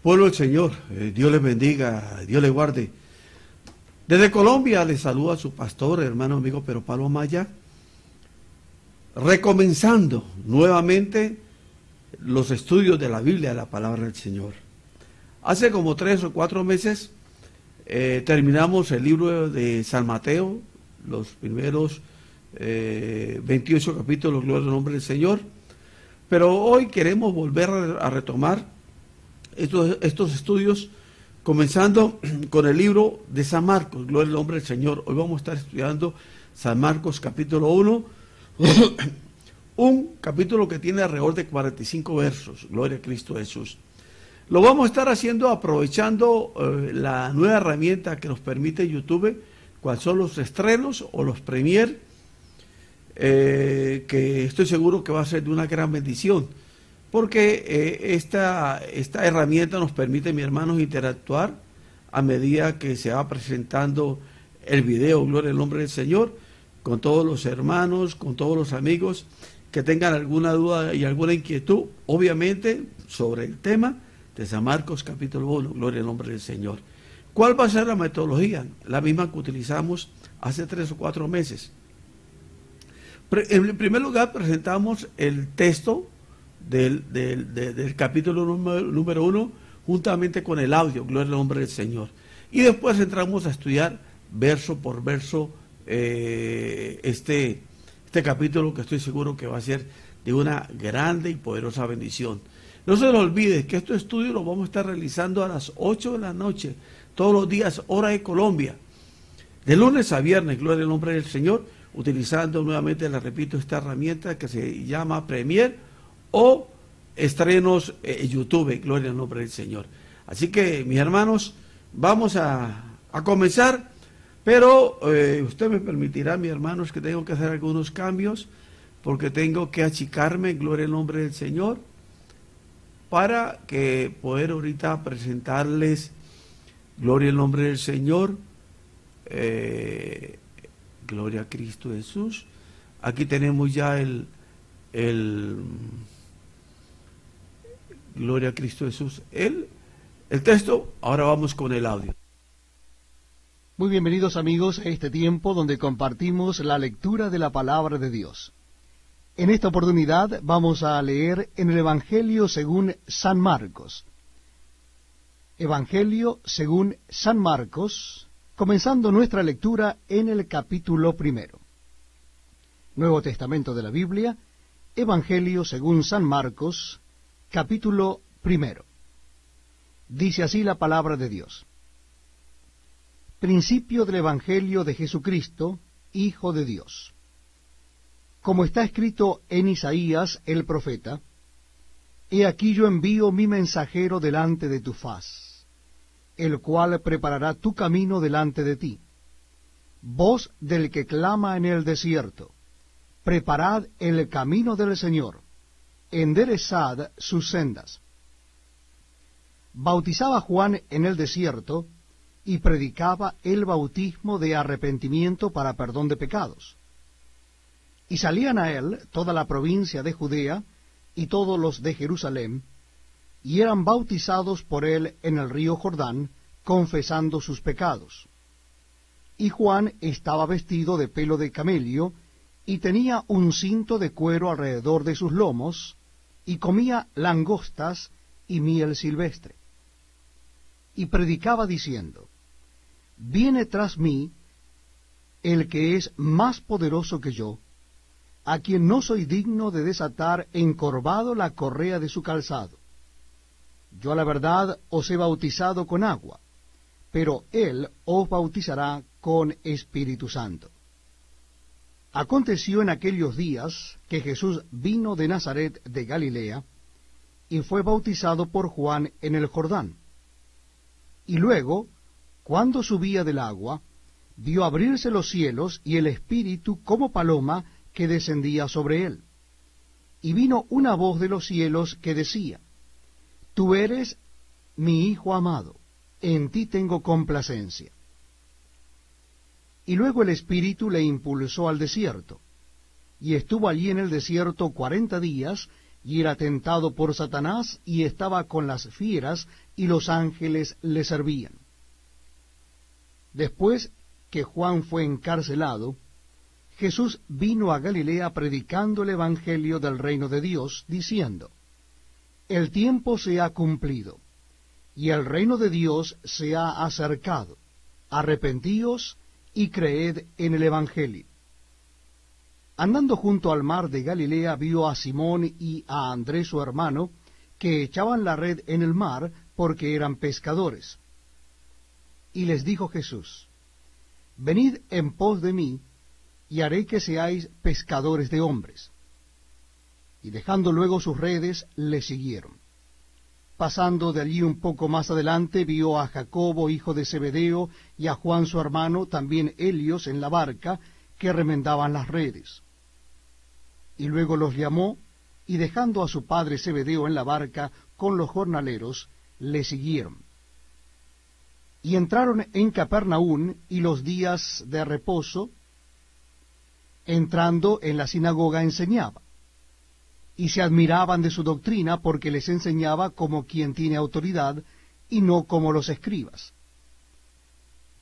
Pueblo del Señor, Dios les bendiga, Dios les guarde. Desde Colombia les saluda su pastor, hermano amigo Pedro Pablo Maya, recomenzando nuevamente los estudios de la Biblia, de la palabra del Señor. Hace como 3 o 4 meses terminamos el libro de San Mateo, los primeros 28 capítulos, gloria al nombre del Señor, pero hoy queremos volver a retomar estos estudios, comenzando con el libro de San Marcos, gloria al nombre del Señor. Hoy vamos a estar estudiando San Marcos capítulo 1, un capítulo que tiene alrededor de 45 versos, gloria a Cristo Jesús. Lo vamos a estar haciendo aprovechando la nueva herramienta que nos permite YouTube, cuáles son los estrenos o los premier, que estoy seguro que va a ser de una gran bendición, porque esta herramienta nos permite, mis hermanos, interactuar a medida que se va presentando el video, gloria al nombre del Señor, con todos los hermanos, con todos los amigos que tengan alguna duda y alguna inquietud, obviamente, sobre el tema de San Marcos capítulo 1, gloria al nombre del Señor. ¿Cuál va a ser la metodología? La misma que utilizamos hace 3 o 4 meses. En primer lugar, presentamos el texto del capítulo número 1, juntamente con el audio, gloria al nombre del Señor. Y después entramos a estudiar verso por verso este capítulo, que estoy seguro que va a ser de una grande y poderosa bendición. No se nos olvide que estos estudios los vamos a estar realizando a las 8 de la noche, todos los días, hora de Colombia, de lunes a viernes, gloria al nombre del Señor, utilizando nuevamente, les repito, esta herramienta que se llama Premier o estrenos YouTube, gloria al nombre del Señor. Así que, mis hermanos, vamos a comenzar, pero usted me permitirá, mis hermanos, que tengo que hacer algunos cambios, porque tengo que achicarme, gloria al nombre del Señor, para que poder ahorita presentarles, gloria al nombre del Señor, gloria a Cristo Jesús. Aquí tenemos ya gloria a Cristo Jesús, el texto. Ahora vamos con el audio. Muy bienvenidos, amigos, a este tiempo donde compartimos la lectura de la palabra de Dios. En esta oportunidad vamos a leer en el Evangelio según San Marcos. Evangelio según San Marcos, comenzando nuestra lectura en el capítulo 1. Nuevo Testamento de la Biblia, Evangelio según San Marcos, capítulo 1. Dice así la palabra de Dios. Principio del Evangelio de Jesucristo, Hijo de Dios. Como está escrito en Isaías el profeta, He aquí yo envío mi mensajero delante de tu faz, el cual preparará tu camino delante de ti. Voz del que clama en el desierto, preparad el camino del Señor, enderezad sus sendas. Bautizaba Juan en el desierto, y predicaba el bautismo de arrepentimiento para perdón de pecados. Y salían a él toda la provincia de Judea y todos los de Jerusalén, y eran bautizados por él en el río Jordán, confesando sus pecados. Y Juan estaba vestido de pelo de camello, y tenía un cinto de cuero alrededor de sus lomos, y comía langostas y miel silvestre. Y predicaba diciendo, Viene tras mí el que es más poderoso que yo, a quien no soy digno de desatar encorvado la correa de su calzado. Yo a la verdad os he bautizado con agua, pero él os bautizará con Espíritu Santo. Aconteció en aquellos días que Jesús vino de Nazaret de Galilea, y fue bautizado por Juan en el Jordán. Y luego, cuando subía del agua, vio abrirse los cielos y el Espíritu como paloma que descendía sobre él. Y vino una voz de los cielos que decía, Tú eres mi Hijo amado, en ti tengo complacencia. Y luego el Espíritu le impulsó al desierto, y estuvo allí en el desierto 40 días, y era tentado por Satanás, y estaba con las fieras, y los ángeles le servían. Después que Juan fue encarcelado, Jesús vino a Galilea predicando el evangelio del reino de Dios, diciendo: El tiempo se ha cumplido, y el reino de Dios se ha acercado. Arrepentíos y creed en el evangelio. Andando junto al mar de Galilea, vio a Simón y a Andrés su hermano, que echaban la red en el mar, porque eran pescadores. Y les dijo Jesús: Venid en pos de mí, y haré que seáis pescadores de hombres. Y dejando luego sus redes, le siguieron. Pasando de allí un poco más adelante, vio a Jacobo, hijo de Zebedeo, y a Juan su hermano, también Helios, en la barca, que remendaban las redes. Y luego los llamó, y dejando a su padre Zebedeo en la barca con los jornaleros, le siguieron. Y entraron en Capernaum, y los días de reposo, entrando en la sinagoga enseñaba. Y se admiraban de su doctrina, porque les enseñaba como quien tiene autoridad, y no como los escribas.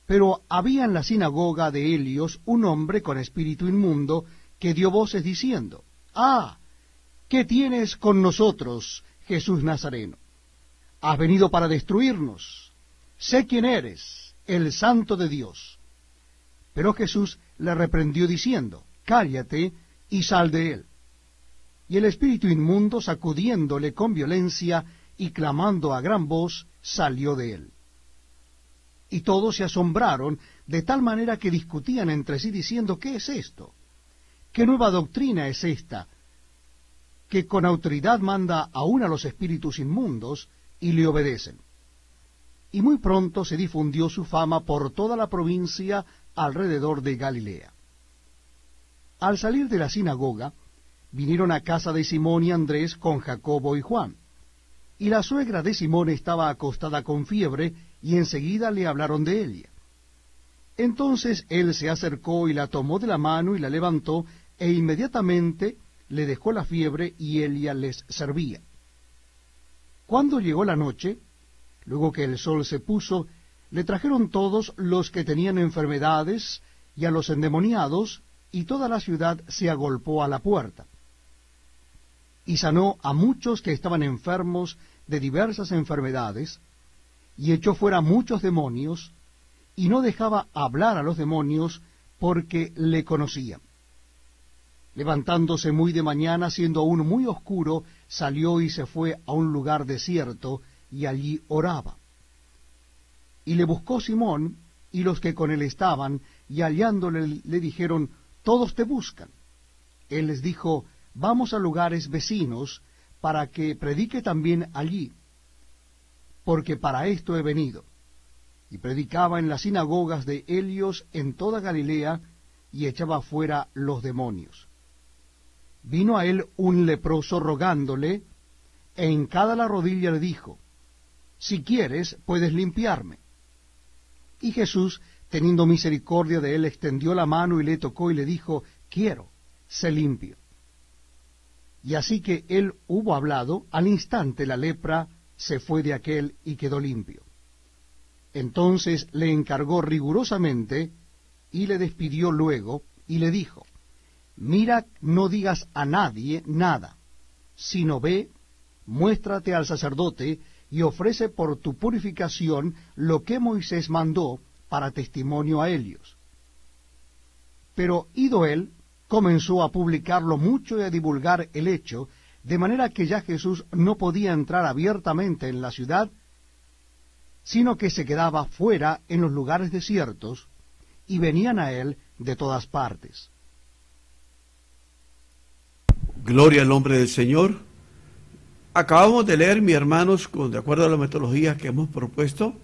Pero había en la sinagoga de Helios un hombre con espíritu inmundo, que dio voces diciendo: ¡Ah! ¿Qué tienes con nosotros, Jesús Nazareno? ¿Has venido para destruirnos? Sé quién eres, el Santo de Dios. Pero Jesús le reprendió diciendo: Cállate y sal de él. Y el espíritu inmundo, sacudiéndole con violencia y clamando a gran voz, salió de él. Y todos se asombraron, de tal manera que discutían entre sí diciendo: ¿Qué es esto? ¿Qué nueva doctrina es esta, que con autoridad manda aún a los espíritus inmundos, y le obedecen? Y muy pronto se difundió su fama por toda la provincia alrededor de Galilea. Al salir de la sinagoga, vinieron a casa de Simón y Andrés con Jacobo y Juan. Y la suegra de Simón estaba acostada con fiebre, y enseguida le hablaron de ella. Entonces él se acercó y la tomó de la mano y la levantó, e inmediatamente le dejó la fiebre, y ella les servía. Cuando llegó la noche, luego que el sol se puso, le trajeron todos los que tenían enfermedades y a los endemoniados, y toda la ciudad se agolpó a la puerta. Y sanó a muchos que estaban enfermos de diversas enfermedades, y echó fuera muchos demonios, y no dejaba hablar a los demonios, porque le conocían. Levantándose muy de mañana, siendo aún muy oscuro, salió y se fue a un lugar desierto, y allí oraba. Y le buscó Simón, y los que con él estaban, y hallándole le dijeron: Todos te buscan. Él les dijo: Vamos a lugares vecinos, para que predique también allí, porque para esto he venido. Y predicaba en las sinagogas de Helios en toda Galilea, y echaba fuera los demonios. Vino a él un leproso rogándole, e hincada la rodilla le dijo: Si quieres, puedes limpiarme. Y Jesús, teniendo misericordia de él, extendió la mano y le tocó, y le dijo: Quiero, sé limpio. Y así que él hubo hablado, al instante la lepra se fue de aquél y quedó limpio. Entonces le encargó rigurosamente, y le despidió luego, y le dijo: Mira, no digas a nadie nada, sino ve, muéstrate al sacerdote, y ofrece por tu purificación lo que Moisés mandó para testimonio a Helios. Pero ido él, comenzó a publicarlo mucho y a divulgar el hecho, de manera que ya Jesús no podía entrar abiertamente en la ciudad, sino que se quedaba fuera en los lugares desiertos, y venían a él de todas partes. Gloria al nombre del Señor. Acabamos de leer, mis hermanos, de acuerdo a la metodología que hemos propuesto,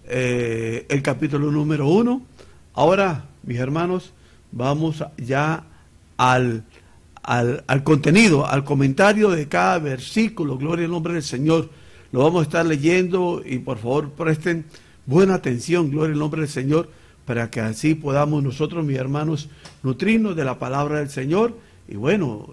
el capítulo número 1. Ahora, mis hermanos, vamos ya al contenido, al comentario de cada versículo. Gloria al nombre del Señor. Lo vamos a estar leyendo, y por favor presten buena atención, gloria al nombre del Señor, para que así podamos nosotros, mis hermanos, nutrirnos de la palabra del Señor. Y bueno,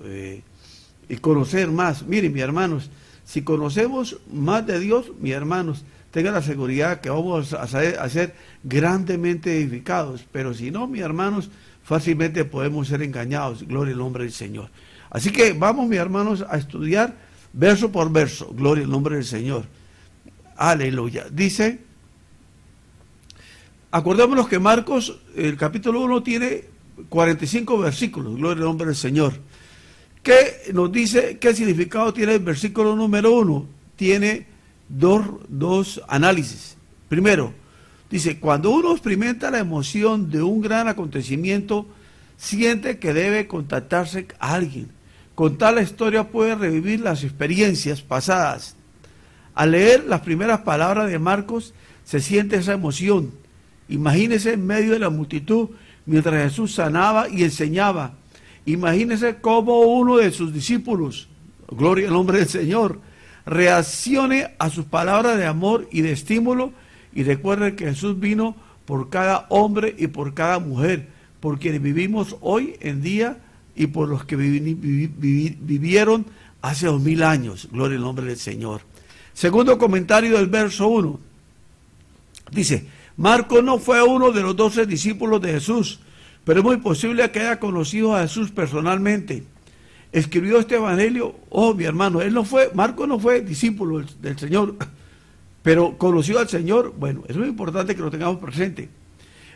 y conocer más. Miren, mis hermanos, si conocemos más de Dios, mis hermanos, tengan la seguridad que vamos a ser grandemente edificados. Pero si no, mis hermanos, fácilmente podemos ser engañados. Gloria al nombre del Señor. Así que vamos, mis hermanos, a estudiar verso por verso. Gloria al nombre del Señor. Aleluya. Dice, acordémonos que Marcos, el capítulo 1, tiene 45 versículos. Gloria al nombre del Señor. ¿Qué nos dice? ¿Qué significado tiene el versículo número 1? Tiene dos análisis. Primero, dice, cuando uno experimenta la emoción de un gran acontecimiento, siente que debe contactarse a alguien. Contar la historia puede revivir las experiencias pasadas. Al leer las primeras palabras de Marcos, se siente esa emoción. Imagínese en medio de la multitud, mientras Jesús sanaba y enseñaba. Imagínese cómo uno de sus discípulos, gloria al nombre del Señor, reaccione a sus palabras de amor y de estímulo, y recuerde que Jesús vino por cada hombre y por cada mujer, por quienes vivimos hoy en día y por los que vivieron hace 2000 años. Gloria al nombre del Señor. Segundo comentario del verso 1. Dice, Marcos no fue uno de los 12 discípulos de Jesús, pero es muy posible que haya conocido a Jesús personalmente. Escribió este evangelio, mi hermano, Marcos no fue discípulo del Señor, pero conoció al Señor. Bueno, es muy importante que lo tengamos presente.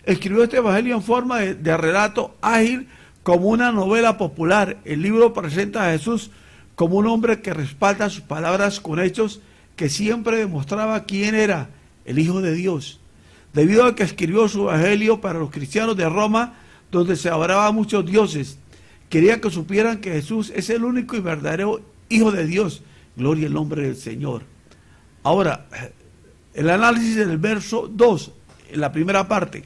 Escribió este evangelio en forma de relato ágil, como una novela popular. El libro presenta a Jesús como un hombre que respalda sus palabras con hechos, que siempre demostraba quién era, el Hijo de Dios. Debido a que escribió su evangelio para los cristianos de Roma, donde se adoraban muchos dioses, quería que supieran que Jesús es el único y verdadero Hijo de Dios. Gloria al nombre del Señor. Ahora, el análisis del verso 2, en la primera parte,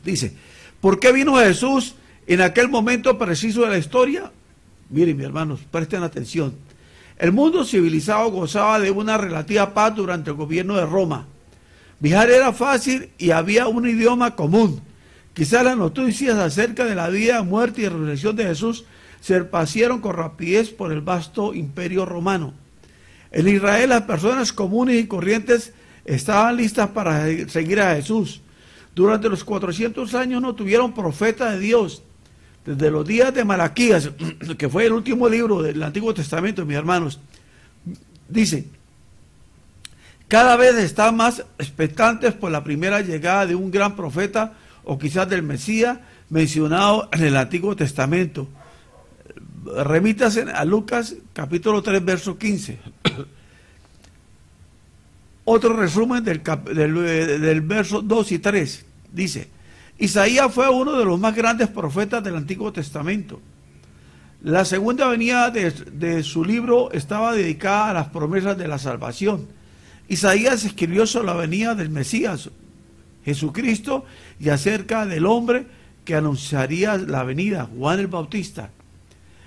dice, ¿por qué vino Jesús en aquel momento preciso de la historia? Miren, mis hermanos, presten atención. El mundo civilizado gozaba de una relativa paz durante el gobierno de Roma. Viajar era fácil y había un idioma común. Quizás las noticias acerca de la vida, muerte y resurrección de Jesús se esparcieron con rapidez por el vasto imperio romano. En Israel las personas comunes y corrientes estaban listas para seguir a Jesús. Durante los 400 años no tuvieron profeta de Dios. Desde los días de Malaquías, que fue el último libro del Antiguo Testamento, mis hermanos, dice, cada vez están más expectantes por la primera llegada de un gran profeta o quizás del Mesías mencionado en el Antiguo Testamento. Remítase a Lucas capítulo 3 verso 15. Otro resumen del verso 2 y 3 dice, Isaías fue uno de los más grandes profetas del Antiguo Testamento. La segunda venida de su libro estaba dedicada a las promesas de la salvación. Isaías escribió sobre la venida del Mesías, Jesucristo, y acerca del hombre que anunciaría la venida, Juan el Bautista.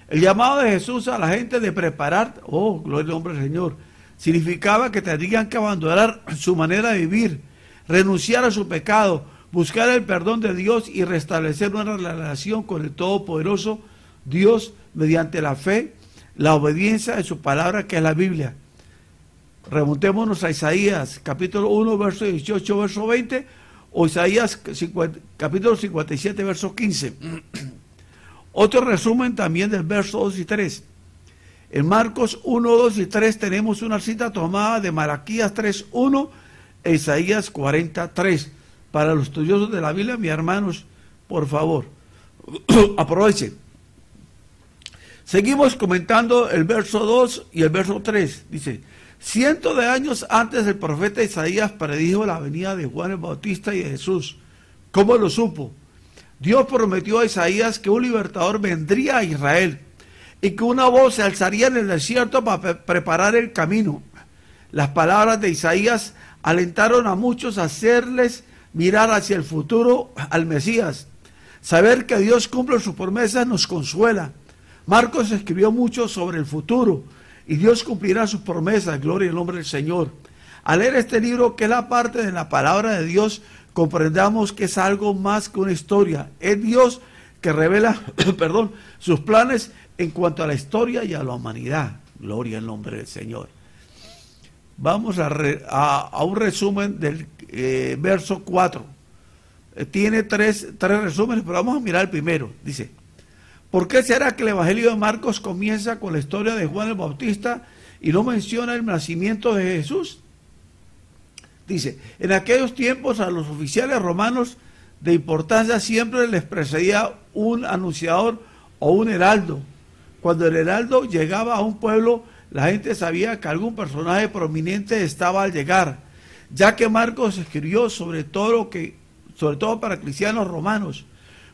El llamado de Jesús a la gente de preparar, gloria al nombre del Señor, significaba que tendrían que abandonar su manera de vivir, renunciar a su pecado, buscar el perdón de Dios y restablecer una relación con el Todopoderoso Dios mediante la fe, la obediencia de su palabra, que es la Biblia. Remontémonos a Isaías capítulo 1 verso 18 verso 20 o Isaías capítulo 57 verso 15. Otro resumen también del verso 2 y 3. En Marcos 1, 2 y 3 tenemos una cita tomada de Malaquías 3, 1 e Isaías 43. Para los estudiosos de la Biblia, mis hermanos, por favor, aprovechen. Seguimos comentando el verso 2 y el verso 3. Dice, cientos de años antes el profeta Isaías predijo la venida de Juan el Bautista y de Jesús. ¿Cómo lo supo? Dios prometió a Isaías que un libertador vendría a Israel y que una voz se alzaría en el desierto para preparar el camino. Las palabras de Isaías alentaron a muchos a hacerles mirar hacia el futuro al Mesías. Saber que Dios cumple sus promesas nos consuela. Marcos escribió mucho sobre el futuro y Dios cumplirá sus promesas. Gloria al nombre del Señor. Al leer este libro, que es la parte de la palabra de Dios, comprendamos que es algo más que una historia. Es Dios que revela perdón, sus planes en cuanto a la historia y a la humanidad. Gloria al nombre del Señor. Vamos a un resumen del verso 4. Tiene tres resúmenes, pero vamos a mirar el primero. Dice: ¿por qué será que el Evangelio de Marcos comienza con la historia de Juan el Bautista y no menciona el nacimiento de Jesús? Dice: en aquellos tiempos a los oficiales romanos de importancia siempre les precedía un anunciador o un heraldo. Cuando el heraldo llegaba a un pueblo, la gente sabía que algún personaje prominente estaba al llegar, ya que Marcos escribió sobre todo para cristianos romanos.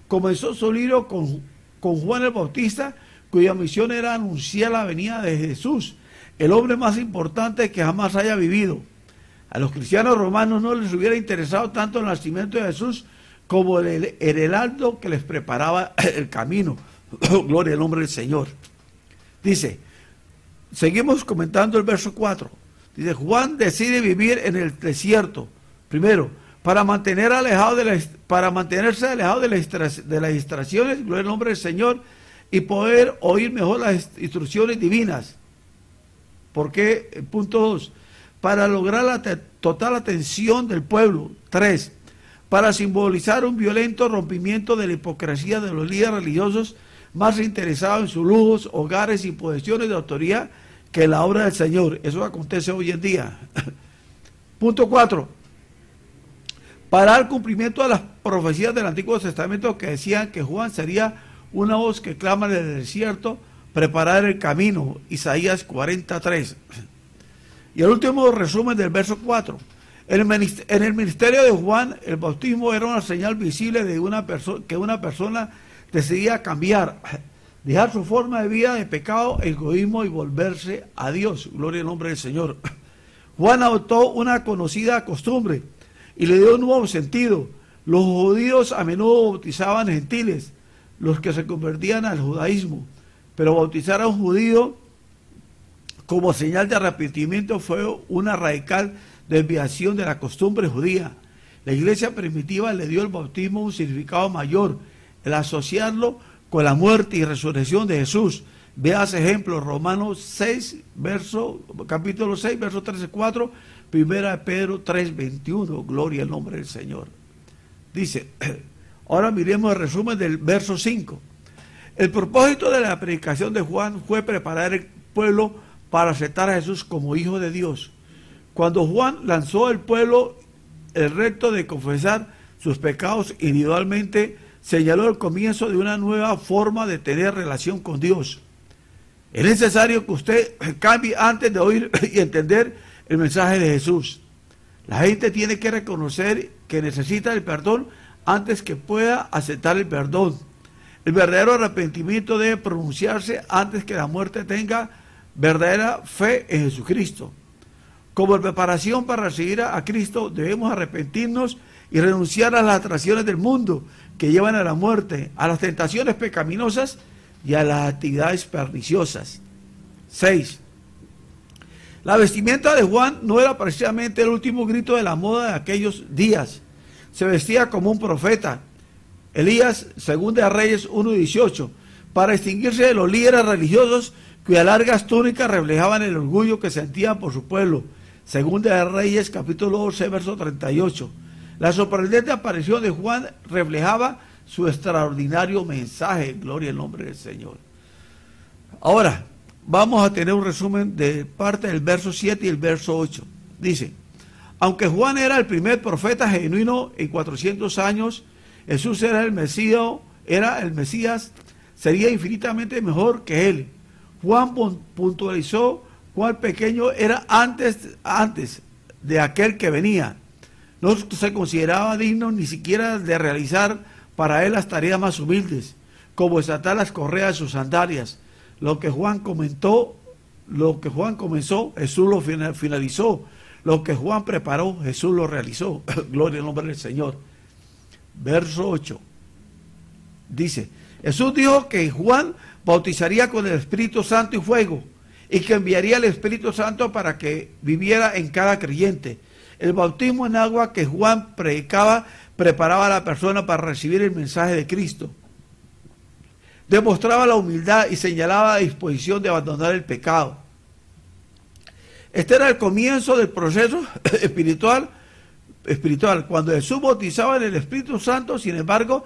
Comenzó su libro con Juan el Bautista, cuya misión era anunciar la venida de Jesús, el hombre más importante que jamás haya vivido. A los cristianos romanos no les hubiera interesado tanto el nacimiento de Jesús como el heraldo que les preparaba el camino. Gloria al nombre del Señor. Dice, seguimos comentando el verso 4. Dice: Juan decide vivir en el desierto, primero, para mantenerse alejado de las distracciones, gloria al nombre del Señor, y poder oír mejor las instrucciones divinas. ¿Por qué? Punto 2. Para lograr la total atención del pueblo. 3. Para simbolizar un violento rompimiento de la hipocresía de los líderes religiosos más interesados en sus lujos, hogares y posesiones de autoridad que la obra del Señor. Eso acontece hoy en día. Punto 4. Para el cumplimiento de las profecías del Antiguo Testamento que decían que Juan sería una voz que clama en el desierto, preparar el camino. Isaías 43. Y el último resumen del verso 4. En el ministerio de Juan, el bautismo era una señal visible de que una persona decidía cambiar, dejar su forma de vida de pecado, egoísmo y volverse a Dios. Gloria al nombre del Señor. Juan adoptó una conocida costumbre y le dio un nuevo sentido. Los judíos a menudo bautizaban gentiles, los que se convertían al judaísmo, pero bautizar a un judío como señal de arrepentimiento fue una radical desviación de la costumbre judía. La iglesia primitiva le dio al bautismo un significado mayor, el asociarlo con la muerte y resurrección de Jesús. Veas ejemplo, Romanos 6, capítulo 6, verso 13-4, primera de Pedro 3, 21, gloria al nombre del Señor. Dice, ahora miremos el resumen del verso 5. El propósito de la predicación de Juan fue preparar el pueblo para aceptar a Jesús como Hijo de Dios. Cuando Juan lanzó al pueblo el reto de confesar sus pecados individualmente, señaló el comienzo de una nueva forma de tener relación con Dios. Es necesario que usted cambie antes de oír y entender el mensaje de Jesús. La gente tiene que reconocer que necesita el perdón antes que pueda aceptar el perdón. El verdadero arrepentimiento debe pronunciarse antes que la muerte tenga verdadera fe en Jesucristo. Como preparación para recibir a Cristo, debemos arrepentirnos y renunciar a las atracciones del mundo que llevan a la muerte, a las tentaciones pecaminosas y a las actividades perniciosas. 6. La vestimenta de Juan no era precisamente el último grito de la moda de aquellos días. Se vestía como un profeta. Elías, 2 Reyes 1:18, para distinguirse de los líderes religiosos cuyas largas túnicas reflejaban el orgullo que sentían por su pueblo. 2 Reyes capítulo 11, verso 38. La sorprendente aparición de Juan reflejaba su extraordinario mensaje. Gloria al nombre del Señor. Ahora, vamos a tener un resumen de parte del verso 7 y el verso 8. Dice, aunque Juan era el primer profeta genuino en 400 años, Jesús era el Mesías, sería infinitamente mejor que él. Juan puntualizó cuán pequeño era antes de aquel que venía. No se consideraba digno ni siquiera de realizar para él las tareas más humildes, como desatar las correas de sus sandalias. Lo que Juan comenzó, Jesús lo finalizó. Lo que Juan preparó, Jesús lo realizó. Gloria al nombre del Señor. Verso 8. Dice, Jesús dijo que Juan bautizaría con el Espíritu Santo y fuego, y que enviaría el Espíritu Santo para que viviera en cada creyente. El bautismo en agua que Juan predicaba preparaba a la persona para recibir el mensaje de Cristo. demostraba la humildad y señalaba la disposición de abandonar el pecado. Este era el comienzo del proceso espiritual. Cuando Jesús bautizaba en el Espíritu Santo, sin embargo,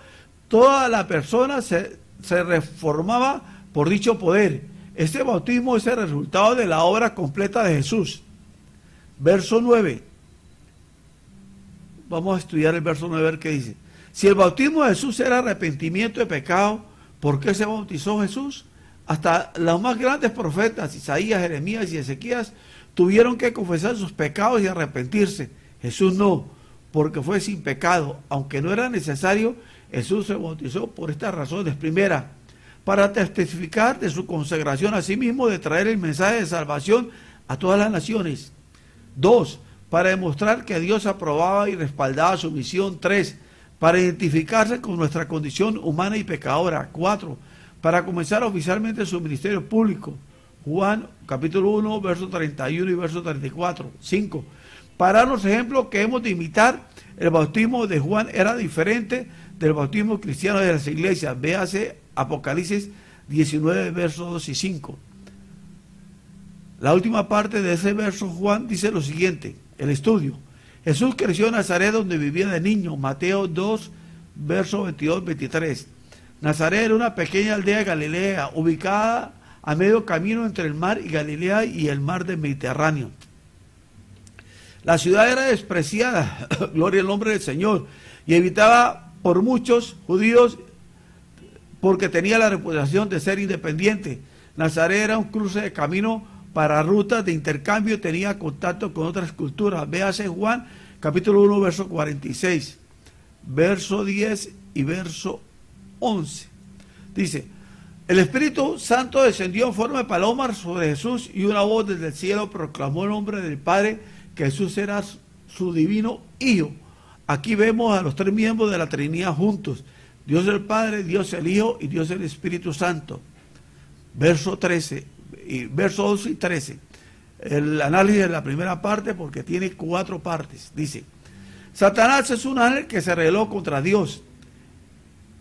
toda la persona se reformaba por dicho poder. Este bautismo es el resultado de la obra completa de Jesús. Verso 9. Vamos a estudiar el verso 9, a ver qué dice. Si el bautismo de Jesús era arrepentimiento de pecado, ¿por qué se bautizó Jesús? Hasta los más grandes profetas, Isaías, Jeremías y Ezequías, tuvieron que confesar sus pecados y arrepentirse. Jesús no, porque fue sin pecado. Aunque no era necesario, Jesús se bautizó por estas razones. Primera, para testificar de su consagración a sí mismo, de traer el mensaje de salvación a todas las naciones. 2, para demostrar que Dios aprobaba y respaldaba su misión. 3, para identificarse con nuestra condición humana y pecadora. 4, para comenzar oficialmente su ministerio público. Juan capítulo 1, verso 31 y verso 34. 5, para darnos ejemplo que hemos de imitar. El bautismo de Juan era diferente del bautismo cristiano de las iglesias. Véase Apocalipsis 19, versos 2 y 5. La última parte de ese verso, Juan dice lo siguiente, el estudio. Jesús creció en Nazaret, donde vivía de niño. Mateo 2, versos 22-23. Nazaret era una pequeña aldea de Galilea, ubicada a medio camino entre el mar y Galilea y el mar del Mediterráneo. La ciudad era despreciada, gloria al nombre del Señor, y evitada por muchos judíos porque tenía la reputación de ser independiente. Nazaret era un cruce de camino para rutas de intercambio, tenía contacto con otras culturas. Véase Juan capítulo 1, verso 46, verso 10 y verso 11. Dice, el Espíritu Santo descendió en forma de paloma sobre Jesús y una voz desde el cielo proclamó el nombre del Padre, que Jesús era su divino Hijo. Aquí vemos a los tres miembros de la Trinidad juntos. Dios el Padre, Dios el Hijo y Dios el Espíritu Santo. Verso 13, verso 12 y 13. El análisis de la primera parte, porque tiene 4 partes. Dice, Satanás es un ángel que se rebeló contra Dios.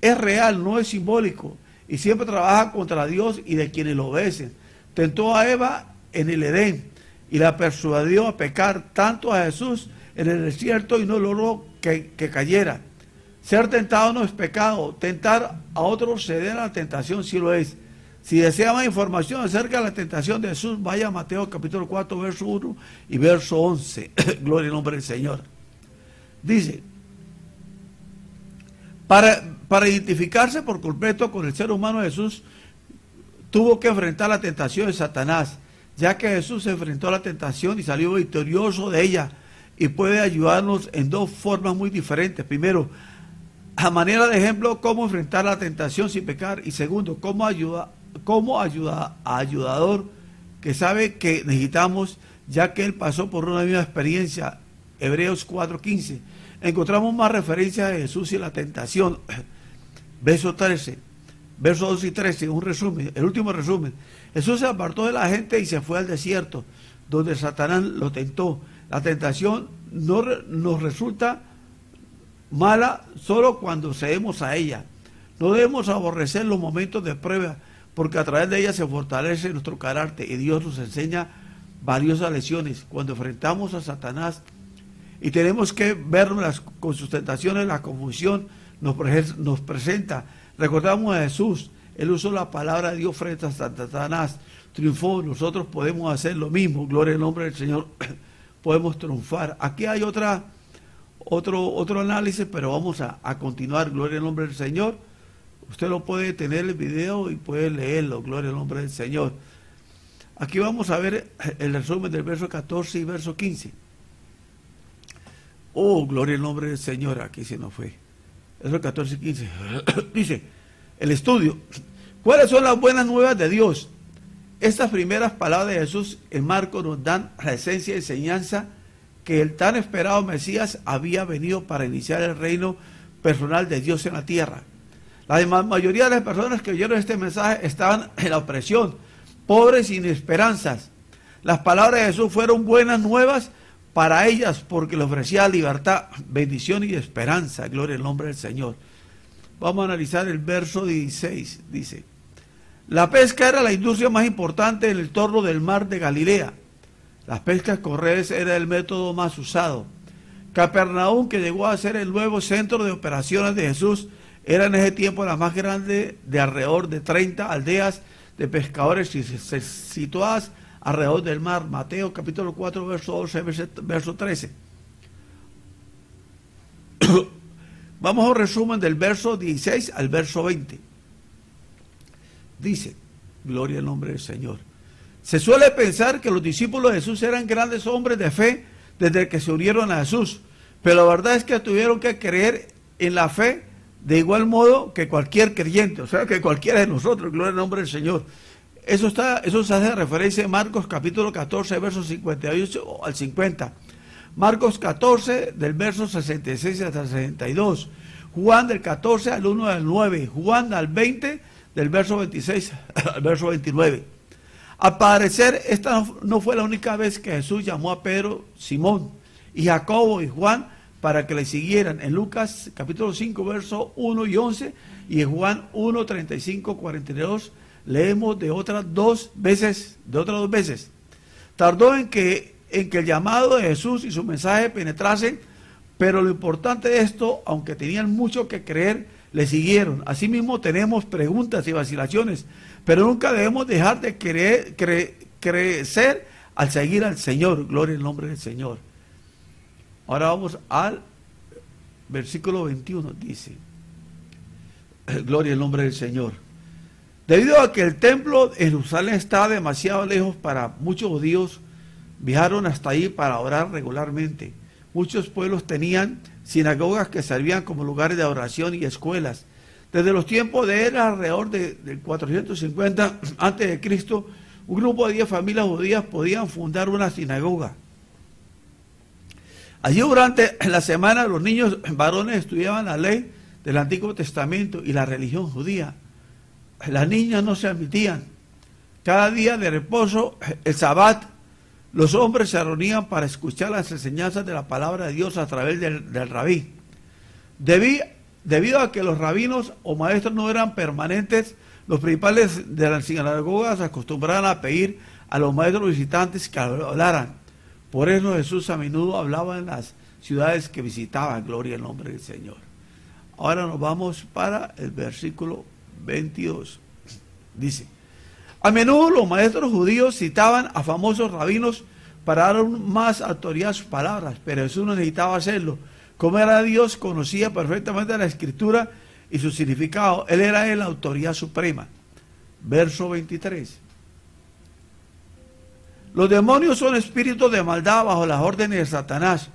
Es real, no es simbólico, y siempre trabaja contra Dios y de quienes lo obedecen. Tentó a Eva en el Edén y la persuadió a pecar, tanto a Jesús en el desierto, y no logró que cayera. Ser tentado no es pecado, tentar a otros ceder a la tentación sí lo es. Si desea más información acerca de la tentación de Jesús, vaya a Mateo capítulo 4, verso 1 y verso 11. Gloria al nombre del Señor. Dice, para identificarse por completo con el ser humano, Jesús tuvo que enfrentar la tentación de Satanás, ya que Jesús se enfrentó a la tentación y salió victorioso de ella, y puede ayudarnos en 2 formas muy diferentes. Primero, a manera de ejemplo, cómo enfrentar la tentación sin pecar, y segundo, cómo ayudador que sabe que necesitamos, ya que él pasó por una misma experiencia. Hebreos 4:15. Encontramos más referencias de Jesús y la tentación. Verso 13, versos 12 y 13, un resumen, el último resumen. Jesús se apartó de la gente y se fue al desierto, donde Satanás lo tentó. La tentación no nos resulta mala solo cuando cedemos a ella. No debemos aborrecer los momentos de prueba, porque a través de ella se fortalece nuestro carácter y Dios nos enseña valiosas lecciones. Cuando enfrentamos a Satanás y tenemos que vernos con sus tentaciones, la confusión nos presenta. Recordamos a Jesús, él usó la palabra de Dios frente a Satanás, triunfó. Nosotros podemos hacer lo mismo, gloria al nombre del Señor. Podemos triunfar. Aquí hay otro análisis, pero vamos a continuar, gloria al nombre del Señor. Usted lo puede tener el video y puede leerlo, gloria al nombre del Señor. Aquí vamos a ver el resumen del verso 14 y verso 15. Oh, gloria al nombre del Señor, aquí se nos fue. Verso 14 y 15. Dice, el estudio. ¿Cuáles son las buenas nuevas de Dios? Estas primeras palabras de Jesús en Marcos nos dan la esencia y enseñanza que el tan esperado Mesías había venido para iniciar el reino personal de Dios en la tierra. La mayoría de las personas que oyeron este mensaje estaban en la opresión, pobres y sin esperanzas. Las palabras de Jesús fueron buenas nuevas para ellas, porque le ofrecía libertad, bendición y esperanza. Gloria al nombre del Señor. Vamos a analizar el verso 16. Dice, La pesca era la industria más importante en el entorno del mar de Galilea. Las pescas con redes era el método más usado. Capernaum, que llegó a ser el nuevo centro de operaciones de Jesús, era en ese tiempo la más grande de alrededor de 30 aldeas de pescadores situadas alrededor del mar. Mateo capítulo 4, verso 12, verso 13. Vamos a un resumen del verso 16 al verso 20. Dice, gloria al nombre del Señor. Se suele pensar que los discípulos de Jesús eran grandes hombres de fe desde que se unieron a Jesús, pero la verdad es que tuvieron que creer en la fe de igual modo que cualquier creyente, o sea, que cualquiera de nosotros, gloria al nombre del Señor. Eso se hace referencia en Marcos capítulo 14, versos 58 al 50. Marcos 14, del verso 66 hasta 62. Juan del 14 al 1 al 9. Juan al 20, del verso 26 al verso 29. Al parecer, esta no fue la única vez que Jesús llamó a Pedro, Simón y Jacobo y Juan para que le siguieran. En Lucas capítulo 5, versos 1 y 11, y en Juan 1, 35, 42, leemos de otras dos veces. Tardó en que el llamado de Jesús y su mensaje penetrasen, pero lo importante de esto, aunque tenían mucho que creer, le siguieron. Asimismo tenemos preguntas y vacilaciones, pero nunca debemos dejar de crecer al seguir al Señor. Gloria al nombre del Señor. Ahora vamos al versículo 21, dice, gloria al nombre del Señor. Debido a que el templo en Jerusalén estaba demasiado lejos para muchos judíos, viajaron hasta ahí para orar regularmente. Muchos pueblos tenían sinagogas que servían como lugares de oración y escuelas. Desde los tiempos de él, alrededor del 450 a.C., un grupo de 10 familias judías podían fundar una sinagoga. Allí durante la semana los niños varones estudiaban la ley del Antiguo Testamento y la religión judía. Las niñas no se admitían. Cada día de reposo, el Sabbat, los hombres se reunían para escuchar las enseñanzas de la palabra de Dios a través del rabí. Debido a que los rabinos o maestros no eran permanentes, los principales de las sinagogas acostumbraban a pedir a los maestros visitantes que hablaran. Por eso Jesús a menudo hablaba en las ciudades que visitaba. Gloria al nombre del Señor. Ahora nos vamos para el versículo 22. Dice, a menudo los maestros judíos citaban a famosos rabinos para dar aún más autoridad a sus palabras, pero Jesús no necesitaba hacerlo. Como era Dios, conocía perfectamente la Escritura y su significado. Él era la autoridad suprema. Verso 23. Los demonios son espíritus de maldad bajo las órdenes de Satanás.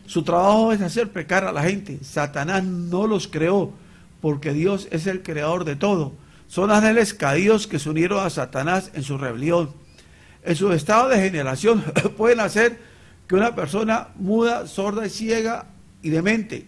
Su trabajo es hacer pecar a la gente. Satanás no los creó, porque Dios es el creador de todo. Son ángeles caídos que se unieron a Satanás en su rebelión. En su estado de generación pueden hacer que una persona muda, sorda y ciega y demente.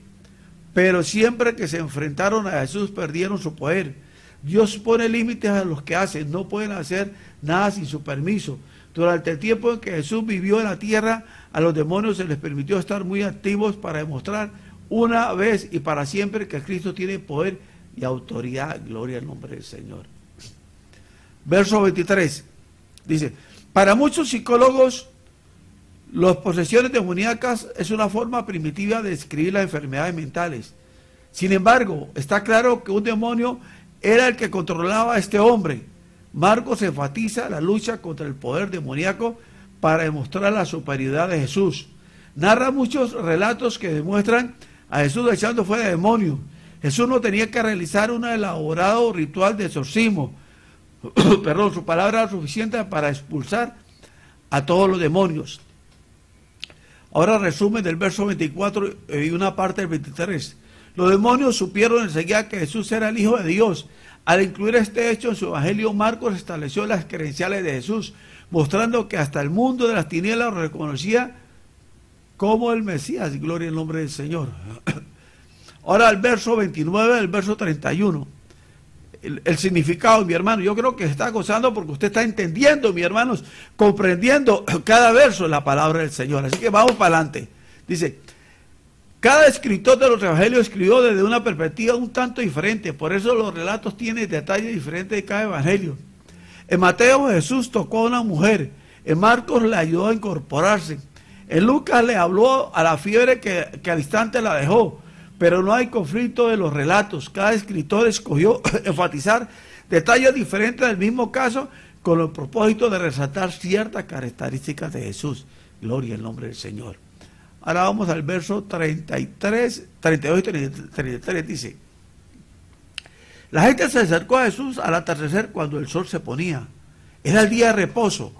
Pero siempre que se enfrentaron a Jesús perdieron su poder. Dios pone límites a los que hacen. No pueden hacer nada sin su permiso. Durante el tiempo en que Jesús vivió en la tierra, a los demonios se les permitió estar muy activos para demostrar una vez y para siempre que Cristo tiene poder y autoridad. Gloria al nombre del Señor. Verso 23 dice, para muchos psicólogos, las posesiones demoníacas es una forma primitiva de describir las enfermedades mentales. Sin embargo, está claro que un demonio era el que controlaba a este hombre. Marcos enfatiza la lucha contra el poder demoníaco para demostrar la superioridad de Jesús. Narra muchos relatos que demuestran a Jesús echando fuera demonios. Jesús no tenía que realizar un elaborado ritual de exorcismo. Perdón, su palabra era suficiente para expulsar a todos los demonios. Ahora resumen del verso 24 y una parte del 23. Los demonios supieron enseguida que Jesús era el Hijo de Dios. Al incluir este hecho en su evangelio, Marcos estableció las credenciales de Jesús, mostrando que hasta el mundo de las tinieblas lo reconocía como el Mesías. Gloria al nombre del Señor. Ahora el verso 29, el verso 31. El significado, mi hermano, yo creo que se está gozando porque usted está entendiendo, mi hermanos, comprendiendo cada verso de la palabra del Señor. Así que vamos para adelante. Dice, cada escritor de los evangelios escribió desde una perspectiva un tanto diferente, por eso los relatos tienen detalles diferentes de cada evangelio. En Mateo Jesús tocó a una mujer, en Marcos le ayudó a incorporarse, en Lucas le habló a la fiebre que al instante la dejó, pero no hay conflicto de los relatos. Cada escritor escogió enfatizar detalles diferentes del mismo caso con el propósito de resaltar ciertas características de Jesús. Gloria al nombre del Señor. Ahora vamos al verso 32 y 33, dice: la gente se acercó a Jesús al atardecer cuando el sol se ponía. Era el día de reposo,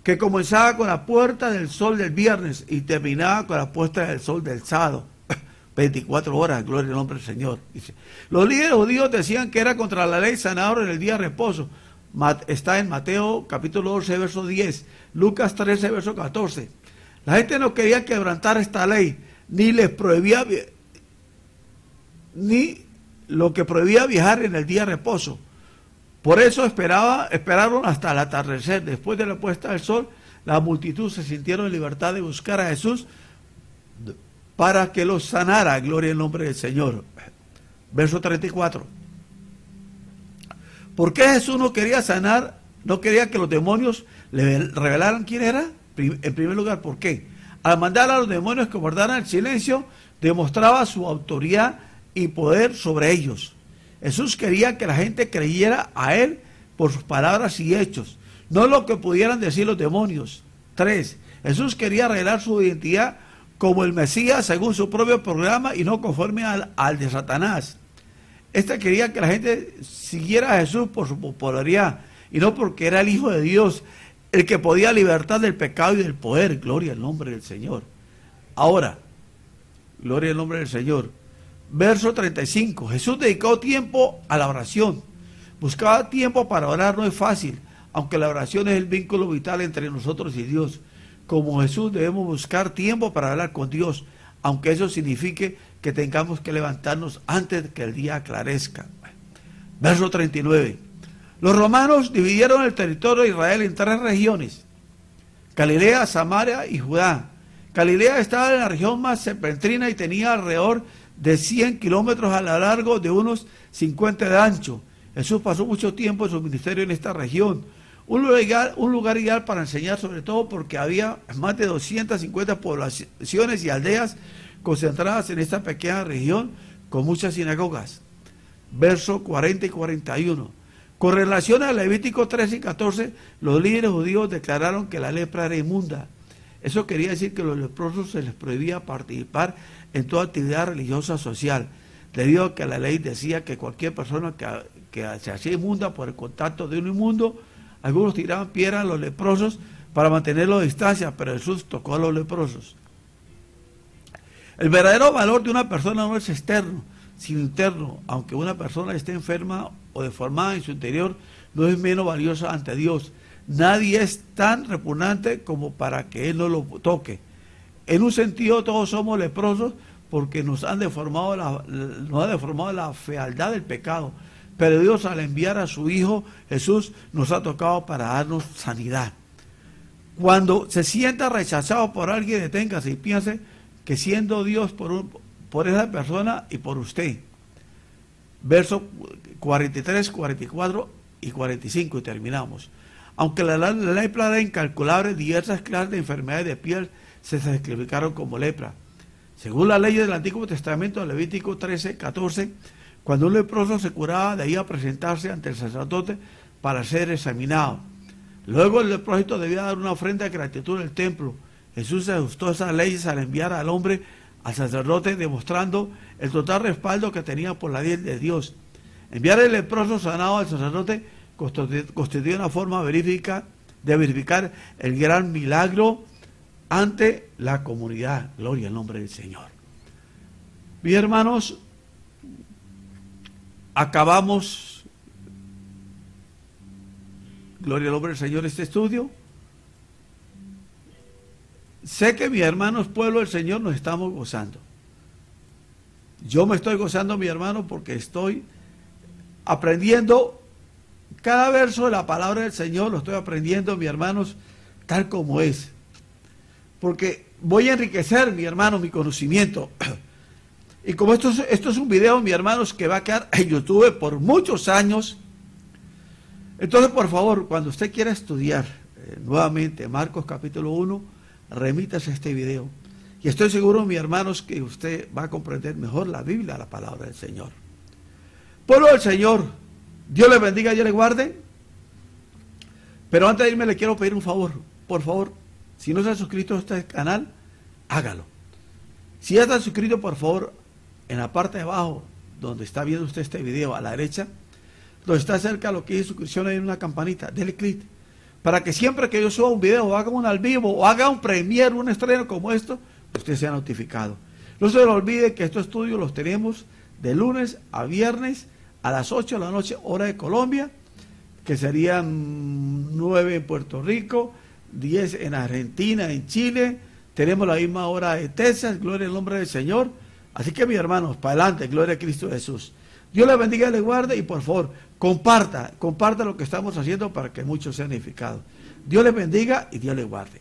que comenzaba con la puerta del sol del viernes y terminaba con la puesta del sol del sábado. 24 horas, gloria al nombre del Señor. Dice, los líderes judíos decían que era contra la ley sanar en el día de reposo. Está en Mateo capítulo 12, verso 10, Lucas 13, verso 14. La gente no quería quebrantar esta ley, ni les prohibía, ni lo que prohibía viajar en el día de reposo. Por eso esperaron hasta el atardecer. Después de la puesta del sol, la multitud se sintieron en libertad de buscar a Jesús para que los sanara. Gloria al nombre del Señor. Verso 34. ¿Por qué Jesús no quería sanar? No quería que los demonios le revelaran quién era. En primer lugar, ¿por qué? Al mandar a los demonios que guardaran el silencio, demostraba su autoridad y poder sobre ellos. Jesús quería que la gente creyera a Él por sus palabras y hechos, no lo que pudieran decir los demonios. 3. Jesús quería revelar su identidad como el Mesías según su propio programa y no conforme al de Satanás. Quería que la gente siguiera a Jesús por su popularidad y no porque era el Hijo de Dios, el que podía libertar del pecado y del poder. Gloria al nombre del Señor. Ahora, gloria al nombre del Señor. Verso 35. Jesús dedicó tiempo a la oración. Buscaba tiempo para orar. No es fácil, aunque la oración es el vínculo vital entre nosotros y Dios. Como Jesús debemos buscar tiempo para hablar con Dios, aunque eso signifique que tengamos que levantarnos antes de que el día aclarezca. Verso 39. Los romanos dividieron el territorio de Israel en 3 regiones: Galilea, Samaria y Judá. Galilea estaba en la región más septentrional y tenía alrededor de 100 kilómetros a lo largo, de unos 50 de ancho. Jesús pasó mucho tiempo en su ministerio en esta región, un lugar ideal para enseñar, sobre todo porque había más de 250 poblaciones y aldeas concentradas en esta pequeña región con muchas sinagogas. Verso 40 y 41. Con relación a Levítico 13 y 14, los líderes judíos declararon que la lepra era inmunda. Eso quería decir que a los leprosos se les prohibía participar en toda actividad religiosa social, debido a que la ley decía que cualquier persona que se hacía inmunda por el contacto de un inmundo, algunos tiraban piedras a los leprosos para mantenerlos a distancia, pero Jesús tocó a los leprosos. El verdadero valor de una persona no es externo, sino interno. Aunque una persona esté enferma o deformada en su interior, no es menos valiosa ante Dios. Nadie es tan repugnante como para que Él no lo toque. En un sentido, todos somos leprosos porque nos ha deformado la fealdad del pecado. Pero Dios, al enviar a su Hijo Jesús, nos ha tocado para darnos sanidad. Cuando se sienta rechazado por alguien, deténgase y piense que siendo Dios por esa persona y por usted. Versos 43, 44 y 45 y terminamos. Aunque la lepra era incalculable, diversas clases de enfermedades de piel se clasificaron como lepra. Según la ley del Antiguo Testamento, Levítico 13, 14, cuando un leproso se curaba, debía presentarse ante el sacerdote para ser examinado. Luego el leproso debía dar una ofrenda de gratitud en el templo. Jesús ajustó esas leyes al enviar al hombre al sacerdote, demostrando el total respaldo que tenía por la ley de Dios. Enviar el leproso sanado al sacerdote constituye una forma de verificar el gran milagro ante la comunidad. Gloria al nombre del Señor. Mis hermanos, acabamos, gloria al nombre del Señor, este estudio. Sé que mis hermanos, pueblo del Señor, nos estamos gozando. Yo me estoy gozando, mi hermano, porque estoy aprendiendo cada verso de la palabra del Señor. Lo estoy aprendiendo, mis hermanos, tal como es. Porque voy a enriquecer, mi hermano, mi conocimiento. Y como esto es un video, mis hermanos, que va a quedar en YouTube por muchos años, Entonces, por favor, cuando usted quiera estudiar nuevamente Marcos capítulo 1, remítase a este video. Y estoy seguro, mis hermanos, que usted va a comprender mejor la Biblia, la palabra del Señor. Pueblo del Señor, Dios le bendiga, Dios le guarde. Pero antes de irme le quiero pedir un favor. Por favor, si no se ha suscrito a este canal, hágalo. Si ya está suscrito, por favor, en la parte de abajo, donde está viendo usted este video, a la derecha, donde está cerca lo que dice suscripción, hay una campanita, dele clic, para que siempre que yo suba un video, o haga un al vivo, o haga un premier, un estreno como esto, usted sea notificado. No se le olvide que estos estudios los tenemos de lunes a viernes a las 8 de la noche, hora de Colombia, que serían 9 en Puerto Rico, 10 en Argentina, en Chile. Tenemos la misma hora de Texas, gloria al nombre del Señor. Así que, mis hermanos, para adelante, gloria a Cristo Jesús. Dios les bendiga y les guarde, y por favor, comparta lo que estamos haciendo para que muchos sean edificados. Dios les bendiga y Dios les guarde.